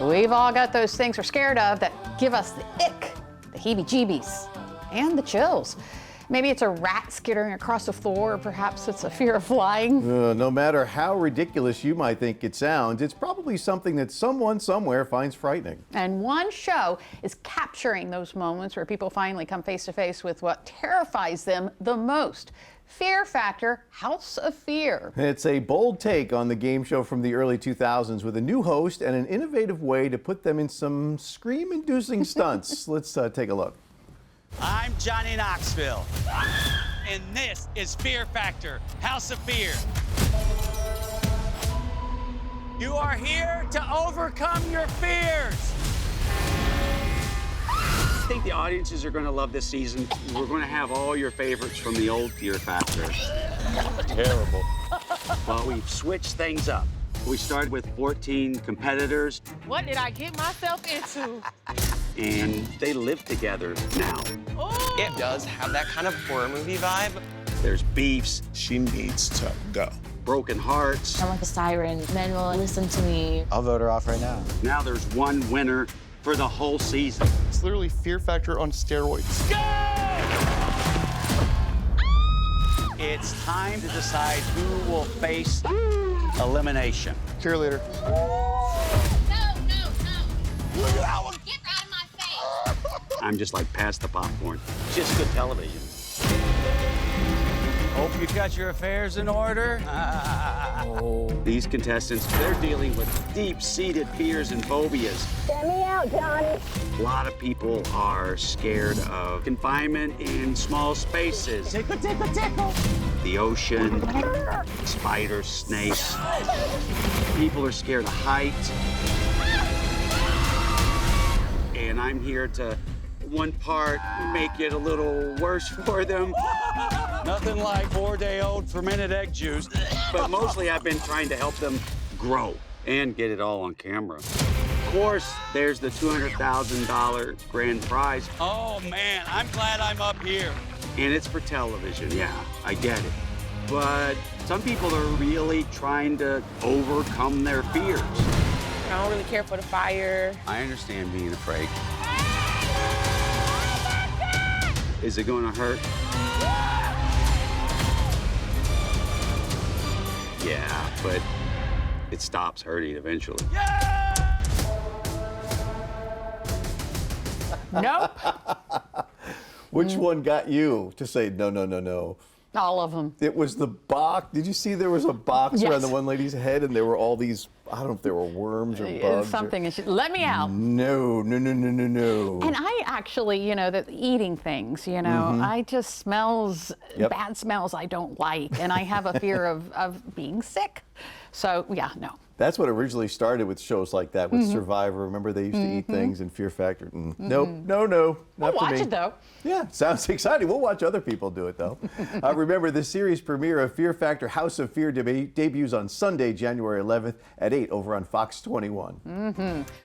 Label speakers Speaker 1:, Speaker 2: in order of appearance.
Speaker 1: We've all got those things we're scared of that give us the ick, the heebie-jeebies, and the chills. Maybe it's a rat skittering across the floor, or perhaps it's a fear of flying.
Speaker 2: No matter how ridiculous you might think it sounds, it's probably something that someone somewhere finds frightening.
Speaker 1: And one show is capturing those moments where people finally come face to face with what terrifies them the most. Fear Factor: House of Fear.
Speaker 2: It's a bold take on the game show from the early 2000s with a new host and an innovative way to put them in some scream-inducing stunts. Let's take a look.
Speaker 3: I'm Johnny Knoxville, and this is Fear Factor: House of Fear. You are here to overcome your fears.
Speaker 4: I think the audiences are going to love this season. We're going to have all your favorites from the old Fear Factor.
Speaker 3: Terrible.
Speaker 4: Well, we've switched things up. We started with 14 competitors.
Speaker 5: What did I get myself into?
Speaker 4: And they live together now.
Speaker 5: Oh.
Speaker 6: It does have that kind of horror movie vibe.
Speaker 4: There's beefs.
Speaker 7: She needs to go.
Speaker 4: Broken hearts.
Speaker 8: I'm like a siren. Men will listen to me.
Speaker 6: I'll vote her off right now.
Speaker 4: Now there's one winner for the whole season.
Speaker 7: It's literally Fear Factor on steroids.
Speaker 3: Go! It's time to decide who will face elimination.
Speaker 7: Cheerleader.
Speaker 5: Get out of my face!
Speaker 4: I'm just like, pass the popcorn. It's just good television.
Speaker 3: Hope you got your affairs in order.
Speaker 4: These contestants, they're dealing with deep-seated fears and phobias.
Speaker 9: Get me out, Johnny.
Speaker 4: A lot of people are scared of confinement in small spaces.
Speaker 3: Tickle, tickle, tickle.
Speaker 4: The ocean, spiders, snakes. People are scared of height. And I'm here to, one part, make it a little worse for them.
Speaker 3: Nothing like 4-day-old fermented egg juice.
Speaker 4: But mostly I've been trying to help them grow and get it all on camera. Of course, there's the $200,000 grand prize.
Speaker 3: Oh, man, I'm glad I'm up here.
Speaker 4: And it's for television, yeah, I get it. But some people are really trying to overcome their fears.
Speaker 5: I don't really care for the fire.
Speaker 4: I understand being afraid. Is it going to hurt? Yeah, but it stops hurting eventually.
Speaker 1: Nope.
Speaker 2: Which one got you to say no, no, no, no?
Speaker 1: All of them.
Speaker 2: It was the box. Did you see there was a box
Speaker 1: Yes.
Speaker 2: around the one lady's head and there were all these, I don't know if they were worms or bugs.
Speaker 1: Something. And let me out.
Speaker 2: No, no, no, no, no, no.
Speaker 1: And I actually, the eating things, I just bad smells I don't like. And I have a fear of being sick. So, yeah, no.
Speaker 2: That's what originally started with shows like that, with Survivor. Remember, they used to eat things in Fear Factor. Nope, no, not
Speaker 1: We'll
Speaker 2: for
Speaker 1: watch
Speaker 2: me.
Speaker 1: it, though.
Speaker 2: Yeah, sounds exciting. We'll watch other people do it, though. Remember, the series premiere of Fear Factor: House of Fear debuts on Sunday, January 11th at 8 over on Fox 21.